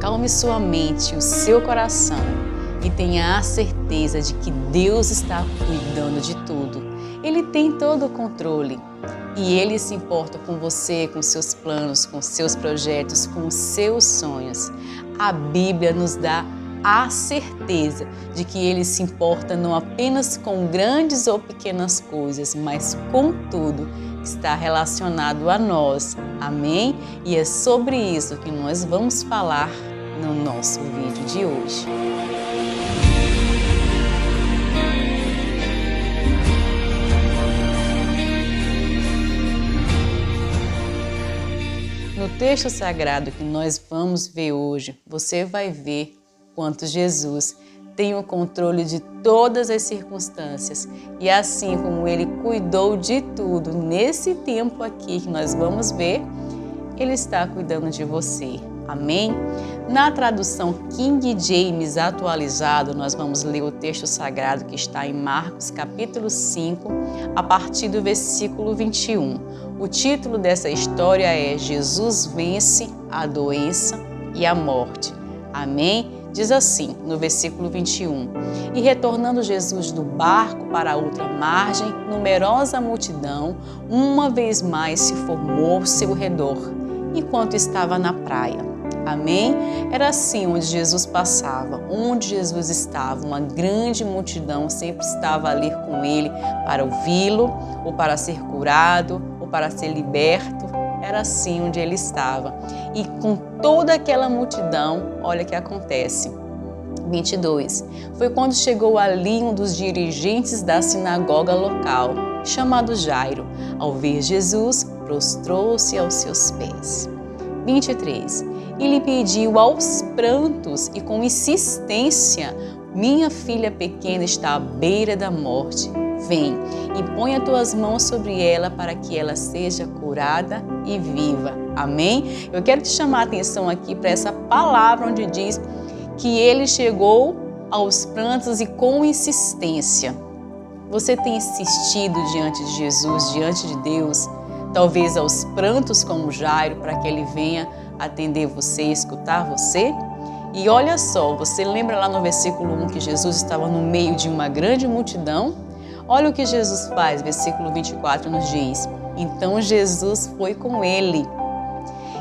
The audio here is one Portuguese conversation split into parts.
acalme sua mente, o seu coração e tenha a certeza de que Deus está cuidando de tudo. Ele tem todo o controle e Ele se importa com você, com seus planos, com seus projetos, com os seus sonhos. A Bíblia nos dá a certeza de que Ele se importa não apenas com grandes ou pequenas coisas, mas com tudo que está relacionado a nós. Amém? E é sobre isso que nós vamos falar no nosso vídeo de hoje. No texto sagrado que nós vamos ver hoje, você vai ver quanto Jesus tem o controle de todas as circunstâncias e assim como Ele cuidou de tudo nesse tempo aqui que nós vamos ver, Ele está cuidando de você. Amém? Na tradução King James atualizado, nós vamos ler o texto sagrado que está em Marcos capítulo 5, a partir do versículo 21. O título dessa história é Jesus vence a doença e a morte. Amém? Diz assim, no versículo 21, e retornando Jesus do barco para a outra margem, numerosa multidão, uma vez mais se formou ao seu redor, enquanto estava na praia. Amém? Era assim onde Jesus passava, onde Jesus estava, uma grande multidão sempre estava ali com ele para ouvi-lo, ou para ser curado, ou para ser liberto. Era assim onde ele estava. E com toda aquela multidão, olha o que acontece. 22. Foi quando chegou ali um dos dirigentes da sinagoga local, chamado Jairo. Ao ver Jesus, prostrou-se aos seus pés. 23. E lhe pediu aos prantos e com insistência: minha filha pequena está à beira da morte. Vem e põe as tuas mãos sobre ela para que ela seja curada e viva. Amém? Eu quero te chamar a atenção aqui para essa palavra onde diz que ele chegou aos prantos e com insistência. Você tem insistido diante de Jesus, diante de Deus, talvez aos prantos como Jairo, para que ele venha atender você, escutar você? E olha só, você lembra lá no versículo 1 que Jesus estava no meio de uma grande multidão? Olha o que Jesus faz, versículo 24 nos diz: então Jesus foi com ele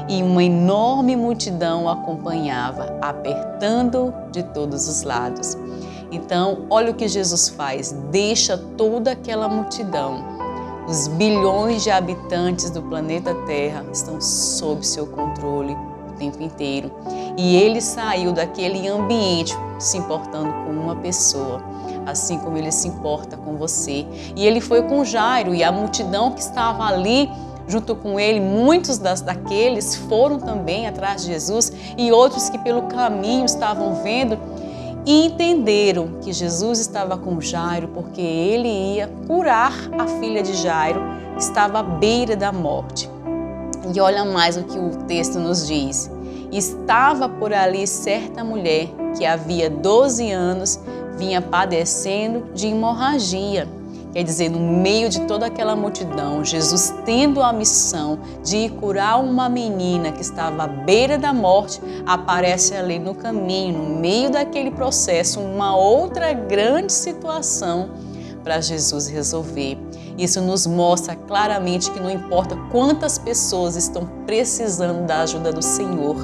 e uma enorme multidão o acompanhava, apertando-o de todos os lados. Então, olha o que Jesus faz, deixa toda aquela multidão. Os bilhões de habitantes do planeta Terra estão sob seu controle o tempo inteiro. E ele saiu daquele ambiente se importando com uma pessoa, assim como ele se importa com você. E ele foi com Jairo e a multidão que estava ali junto com ele, muitos daqueles foram também atrás de Jesus e outros que pelo caminho estavam vendo e entenderam que Jesus estava com Jairo porque ele ia curar a filha de Jairo que estava à beira da morte. E olha mais o que o texto nos diz. Estava por ali certa mulher que havia 12 anos vinha padecendo de hemorragia. Quer dizer, no meio de toda aquela multidão, Jesus tendo a missão de ir curar uma menina que estava à beira da morte, aparece ali no caminho, no meio daquele processo, uma outra grande situação para Jesus resolver. Isso nos mostra claramente que não importa quantas pessoas estão precisando da ajuda do Senhor,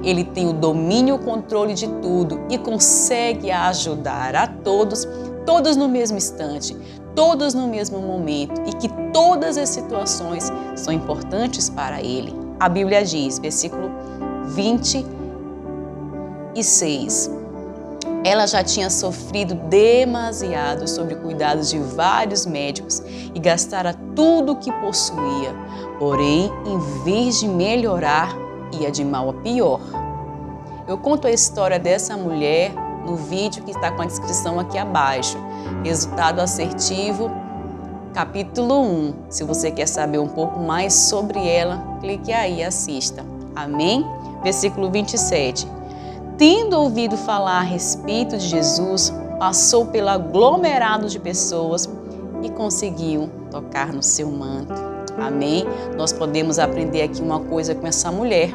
Ele tem o domínio e o controle de tudo e consegue ajudar a todos, todos no mesmo instante, todos no mesmo momento e que todas as situações são importantes para Ele. A Bíblia diz, versículo 26, ela já tinha sofrido demasiado sob cuidados de vários médicos e gastara tudo o que possuía. Porém, em vez de melhorar, ia de mal a pior. Eu conto a história dessa mulher no vídeo que está com a descrição aqui abaixo. Resultado assertivo, capítulo 1. Se você quer saber um pouco mais sobre ela, clique aí e assista. Amém? Versículo 27. Tendo ouvido falar a respeito de Jesus, passou pelo aglomerado de pessoas e conseguiu tocar no seu manto. Amém? Nós podemos aprender aqui uma coisa com essa mulher.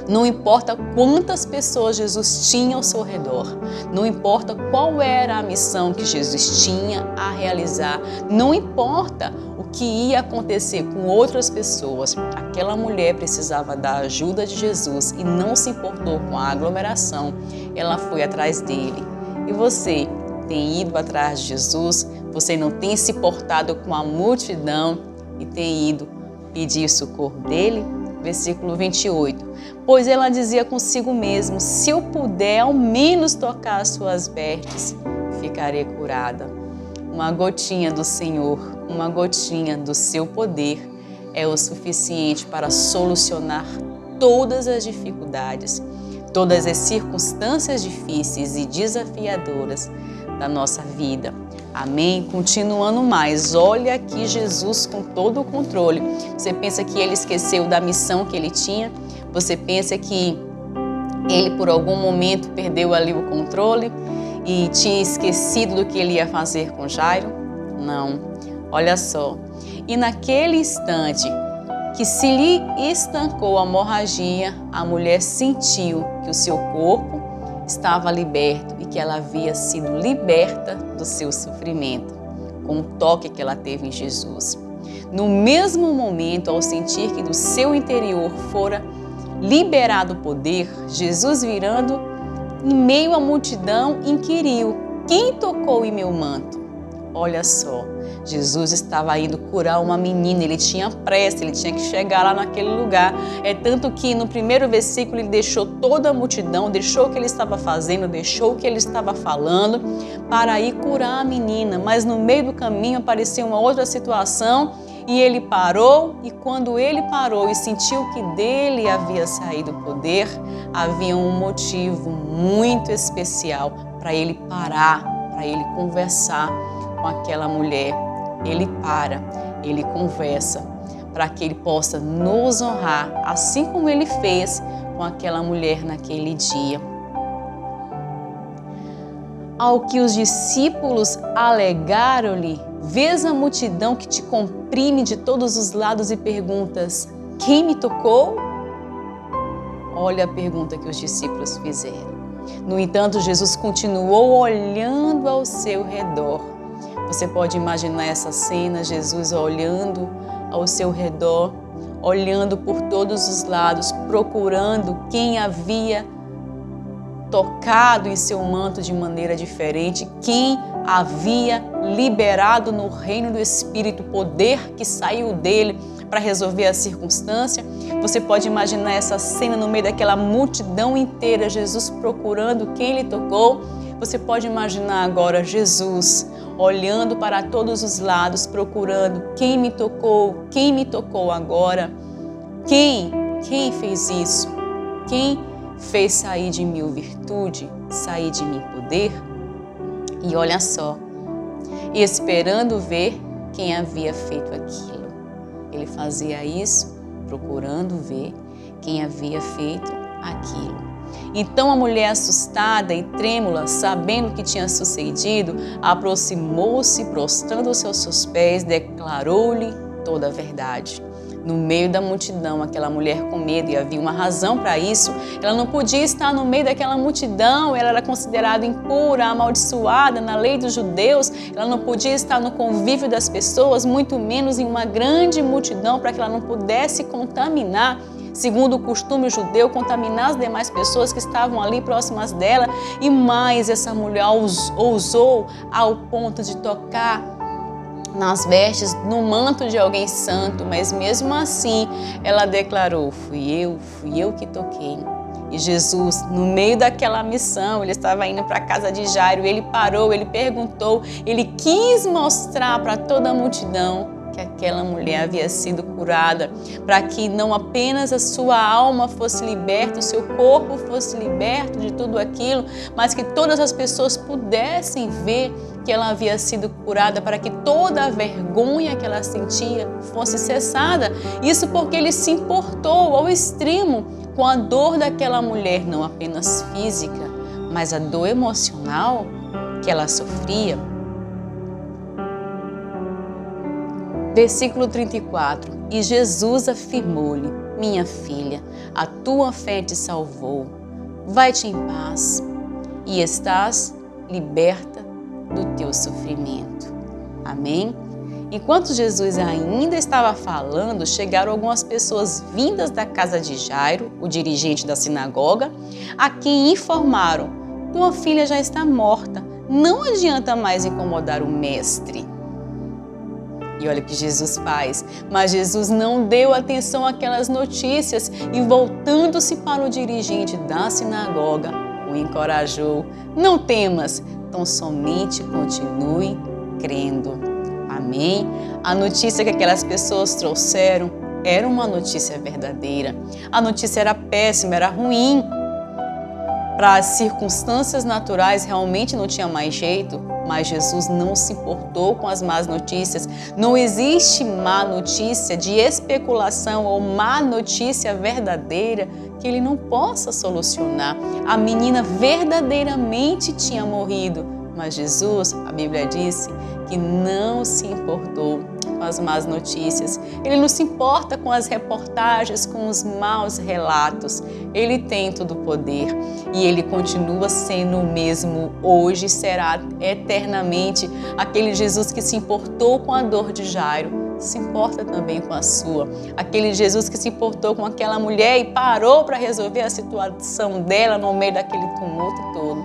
Não importa quantas pessoas Jesus tinha ao seu redor, não importa qual era a missão que Jesus tinha a realizar, não importa o que ia acontecer com outras pessoas, aquela mulher precisava da ajuda de Jesus e não se importou com a aglomeração, ela foi atrás dele. E você tem ido atrás de Jesus? Você não tem se portado com a multidão e tem ido pedir socorro dele? Versículo 28. Pois ela dizia consigo mesmo: se eu puder ao menos tocar as suas vestes, ficarei curada. Uma gotinha do Senhor, uma gotinha do seu poder é o suficiente para solucionar todas as dificuldades, todas as circunstâncias difíceis e desafiadoras da nossa vida. Amém? Continuando mais, olha aqui Jesus com todo o controle. Você pensa que ele esqueceu da missão que ele tinha? Você pensa que ele por algum momento perdeu ali o controle e tinha esquecido do que ele ia fazer com Jairo? Não, olha só. E naquele instante que se lhe estancou a hemorragia, a mulher sentiu que o seu corpo estava liberto e que ela havia sido liberta do seu sofrimento, com o toque que ela teve em Jesus. No mesmo momento, ao sentir que do seu interior fora liberado o poder, Jesus, virando em meio à multidão, inquiriu: quem tocou em meu manto? Olha só, Jesus estava indo curar uma menina, ele tinha pressa, ele tinha que chegar lá naquele lugar. É tanto que no primeiro versículo ele deixou toda a multidão, deixou o que ele estava fazendo, deixou o que ele estava falando para ir curar a menina. Mas no meio do caminho apareceu uma outra situação e ele parou, e quando ele parou e sentiu que dele havia saído o poder, havia um motivo muito especial para ele parar, para ele conversar com aquela mulher. Ele para, ele conversa, para que ele possa nos honrar, assim como ele fez com aquela mulher naquele dia. Ao que os discípulos alegaram-lhe: vês a multidão que te comprime de todos os lados e perguntas: quem me tocou? Olha a pergunta que os discípulos fizeram. No entanto, Jesus continuou olhando ao seu redor. Você pode imaginar essa cena, Jesus olhando ao seu redor, olhando por todos os lados, procurando quem havia tocado em seu manto de maneira diferente, quem havia liberado no reino do Espírito o poder que saiu dele para resolver a circunstância. Você pode imaginar essa cena no meio daquela multidão inteira, Jesus procurando quem lhe tocou. Você pode imaginar agora Jesus olhando para todos os lados, procurando quem me tocou agora? Quem fez isso? Quem fez sair de mim virtude, sair de mim poder? E olha só, esperando ver quem havia feito aquilo. Ele fazia isso procurando ver quem havia feito aquilo. Então a mulher, assustada e trêmula, sabendo o que tinha sucedido, aproximou-se, prostrando-se aos seus pés, declarou-lhe toda a verdade. No meio da multidão, aquela mulher com medo, e havia uma razão para isso, ela não podia estar no meio daquela multidão, ela era considerada impura, amaldiçoada na lei dos judeus, ela não podia estar no convívio das pessoas, muito menos em uma grande multidão, para que ela não pudesse contaminar, segundo o costume judeu, contaminar as demais pessoas que estavam ali próximas dela. E mais, essa mulher ousou ao ponto de tocar nas vestes, no manto de alguém santo, mas mesmo assim ela declarou: fui eu que toquei. E Jesus, no meio daquela missão, ele estava indo para a casa de Jairo, ele parou, ele perguntou, ele quis mostrar para toda a multidão que aquela mulher havia sido curada, para que não apenas a sua alma fosse liberta, o seu corpo fosse liberto de tudo aquilo, mas que todas as pessoas pudessem ver que ela havia sido curada, para que toda a vergonha que ela sentia fosse cessada. Isso porque ele se importou ao extremo com a dor daquela mulher, não apenas física, mas a dor emocional que ela sofria. Versículo 34. E Jesus afirmou-lhe: minha filha, a tua fé te salvou. Vai-te em paz e estás liberta do teu sofrimento. Amém? Enquanto Jesus ainda estava falando, chegaram algumas pessoas vindas da casa de Jairo, o dirigente da sinagoga, a quem informaram: tua filha já está morta, não adianta mais incomodar o mestre. E olha o que Jesus faz, mas Jesus não deu atenção àquelas notícias e, voltando-se para o dirigente da sinagoga, o encorajou: não temas, tão somente continue crendo. Amém? A notícia que aquelas pessoas trouxeram era uma notícia verdadeira. A notícia era péssima, era ruim. Para as circunstâncias naturais realmente não tinha mais jeito, mas Jesus não se importou com as más notícias. Não existe má notícia de especulação ou má notícia verdadeira que ele não possa solucionar. A menina verdadeiramente tinha morrido, mas Jesus, a Bíblia disse, que não se importou com as más notícias. Ele não se importa com as reportagens, com os maus relatos. Ele tem todo o poder e ele continua sendo o mesmo hoje e será eternamente. Aquele Jesus que se importou com a dor de Jairo, se importa também com a sua. Aquele Jesus que se importou com aquela mulher e parou para resolver a situação dela no meio daquele tumulto todo,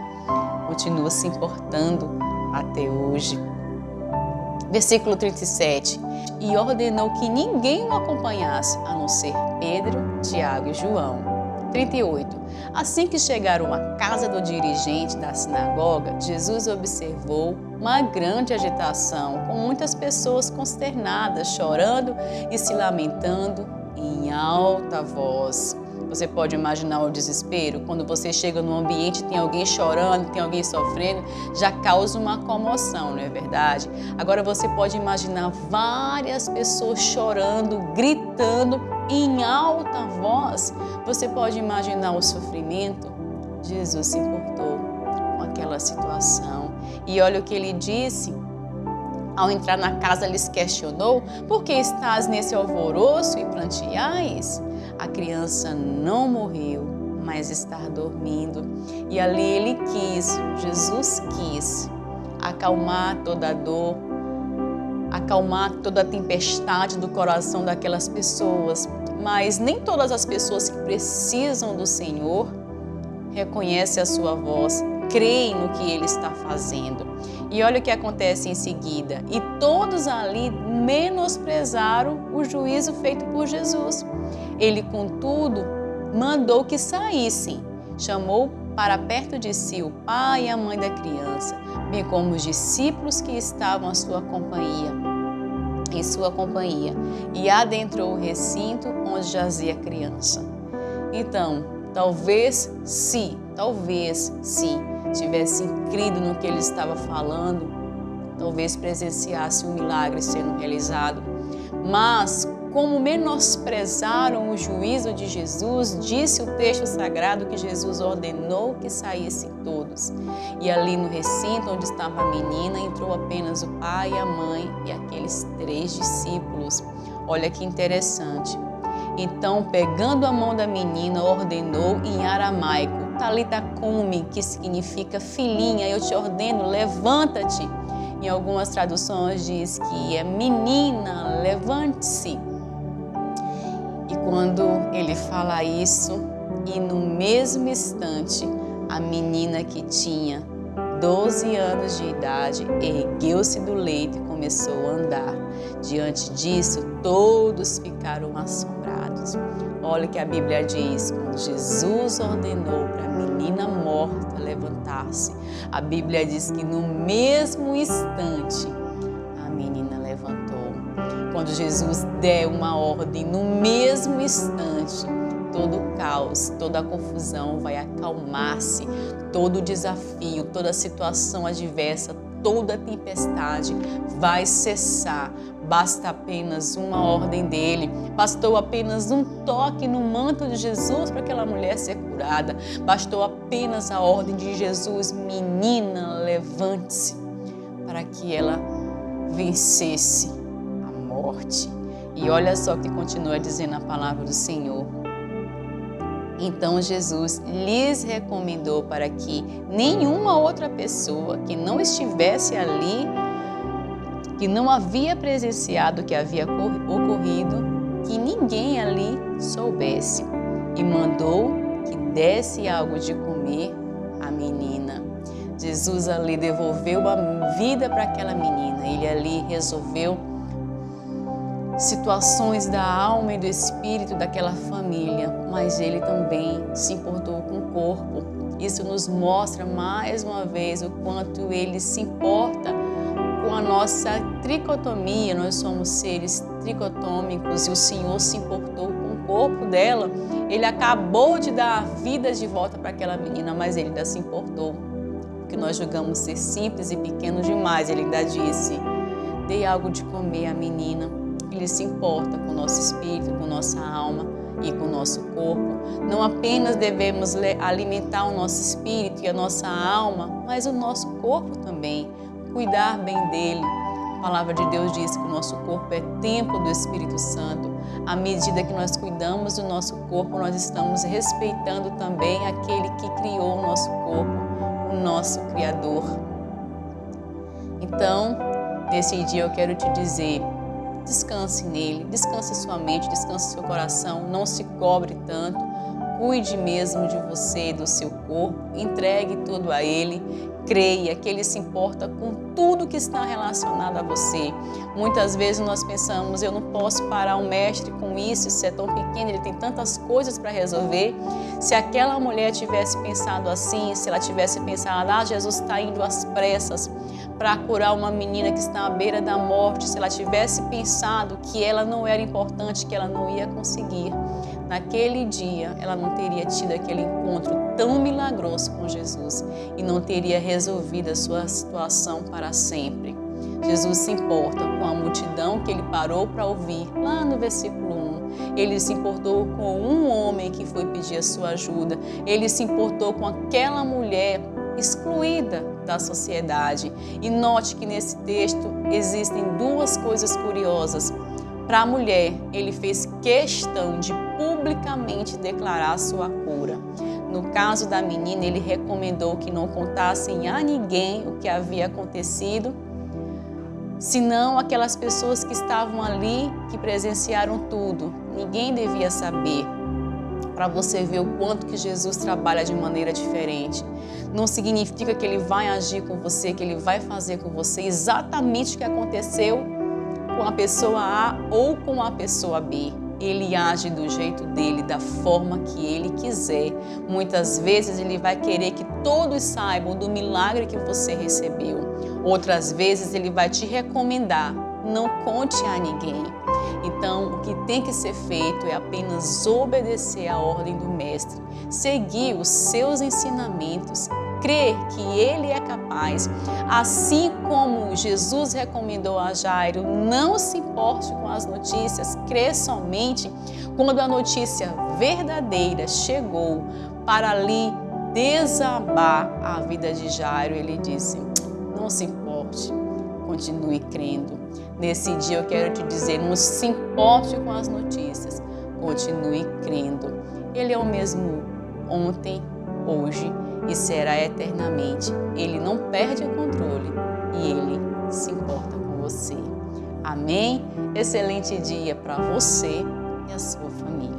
continua se importando até hoje. Versículo 37. E ordenou que ninguém o acompanhasse, a não ser Pedro, Tiago e João. 38. Assim que chegaram à casa do dirigente da sinagoga, Jesus observou uma grande agitação, com muitas pessoas consternadas, chorando e se lamentando em alta voz. Você pode imaginar o desespero? Quando você chega num ambiente, tem alguém chorando, tem alguém sofrendo, já causa uma comoção, não é verdade? Agora você pode imaginar várias pessoas chorando, gritando em alta voz. Você pode imaginar o sofrimento? Jesus se importou com aquela situação. E olha o que ele disse. Ao entrar na casa, lhes questionou: por que estás nesse alvoroço e pranteais? A criança não morreu, mas está dormindo. E ali ele quis, Jesus quis, acalmar toda a dor, acalmar toda a tempestade do coração daquelas pessoas. Mas nem todas as pessoas que precisam do Senhor reconhecem a sua voz, creem no que Ele está fazendo. E olha o que acontece em seguida. E todos ali menosprezaram o juízo feito por Jesus. Ele, contudo, mandou que saíssem. Chamou para perto de si o pai e a mãe da criança, bem como os discípulos que estavam em sua companhia, e adentrou o recinto onde jazia a criança. Então, talvez se tivesse crido no que ele estava falando, talvez presenciasse um milagre sendo realizado. Mas, como menosprezaram o juízo de Jesus, disse o texto sagrado que Jesus ordenou que saíssem todos. E ali no recinto onde estava a menina, entrou apenas o pai, a mãe e aqueles 3 discípulos. Olha que interessante. Então, pegando a mão da menina, ordenou em aramaico, Talita cumi, que significa filhinha, eu te ordeno, levanta-te. Em algumas traduções diz que é menina, levante-se. E quando ele fala isso, e no mesmo instante, a menina que tinha 12 anos de idade ergueu-se do leito e começou a andar. Diante disso, todos ficaram assombrados. Olha o que a Bíblia diz, quando Jesus ordenou para a menina morta levantar-se, a Bíblia diz que no mesmo instante a menina levantou. Quando Jesus der uma ordem, no mesmo instante, todo o caos, toda a confusão vai acalmar-se, todo o desafio, toda a situação adversa, toda a tempestade vai cessar. Basta apenas uma ordem dele, bastou apenas um toque no manto de Jesus para aquela mulher ser curada, bastou apenas a ordem de Jesus: menina, levante-se, para que ela vencesse a morte. E olha só o que continua dizendo a palavra do Senhor. Então Jesus lhes recomendou para que nenhuma outra pessoa que não estivesse ali, que não havia presenciado o que havia ocorrido, que ninguém ali soubesse, e mandou que desse algo de comer à menina. Jesus ali devolveu a vida para aquela menina, ele ali resolveu situações da alma e do espírito daquela família, mas ele também se importou com o corpo. Isso nos mostra mais uma vez o quanto ele se importa com a nossa tricotomia. Nós somos seres tricotômicos e o Senhor se importou com o corpo dela. Ele acabou de dar a vida de volta para aquela menina, mas ele ainda se importou, porque nós julgamos ser simples e pequenos demais. Ele ainda disse: dei algo de comer à menina. Ele se importa com o nosso espírito, com nossa alma e com o nosso corpo. Não apenas devemos alimentar o nosso espírito e a nossa alma, mas o nosso corpo também, cuidar bem dele. A palavra de Deus diz que o nosso corpo é templo do Espírito Santo. À medida que nós cuidamos do nosso corpo, nós estamos respeitando também aquele que criou o nosso corpo, o nosso Criador. Então, nesse dia eu quero te dizer: descanse nele, descanse sua mente, descanse seu coração, não se cobre tanto, cuide mesmo de você, do seu corpo, entregue tudo a ele, creia que ele se importa com tudo que está relacionado a você. Muitas vezes nós pensamos: eu não posso parar o mestre com isso é tão pequeno, ele tem tantas coisas para resolver. Se aquela mulher tivesse pensado assim, se ela tivesse pensado: Jesus está indo às pressas para curar uma menina que está à beira da morte, se ela tivesse pensado que ela não era importante, que ela não ia conseguir, naquele dia ela não teria tido aquele encontro tão milagroso com Jesus e não teria resolvido a sua situação para sempre. Jesus se importa com a multidão que ele parou para ouvir. Lá no versículo 1, ele se importou com um homem que foi pedir a sua ajuda. Ele se importou com aquela mulher excluída da sociedade. E note que nesse texto existem duas coisas curiosas. Para a mulher, ele fez questão de publicamente declarar sua cura. No caso da menina, ele recomendou que não contassem a ninguém o que havia acontecido, senão aquelas pessoas que estavam ali, que presenciaram tudo. Ninguém devia saber. Para você ver o quanto que Jesus trabalha de maneira diferente. Não significa que ele vai agir com você, que ele vai fazer com você exatamente o que aconteceu com a pessoa A ou com a pessoa B. Ele age do jeito dele, da forma que ele quiser. Muitas vezes ele vai querer que todos saibam do milagre que você recebeu. Outras vezes ele vai te recomendar: não conte a ninguém. Então, o que tem que ser feito é apenas obedecer à ordem do Mestre, seguir os seus ensinamentos, crer que ele é capaz. Assim como Jesus recomendou a Jairo: não se importe com as notícias, crê somente. Quando a notícia verdadeira chegou para ali desabar a vida de Jairo, ele disse: não se importe, continue crendo. Nesse dia eu quero te dizer: não se importe com as notícias, continue crendo. Ele é o mesmo ontem, hoje e será eternamente. Ele não perde o controle e ele se importa com você. Amém? Excelente dia para você e a sua família.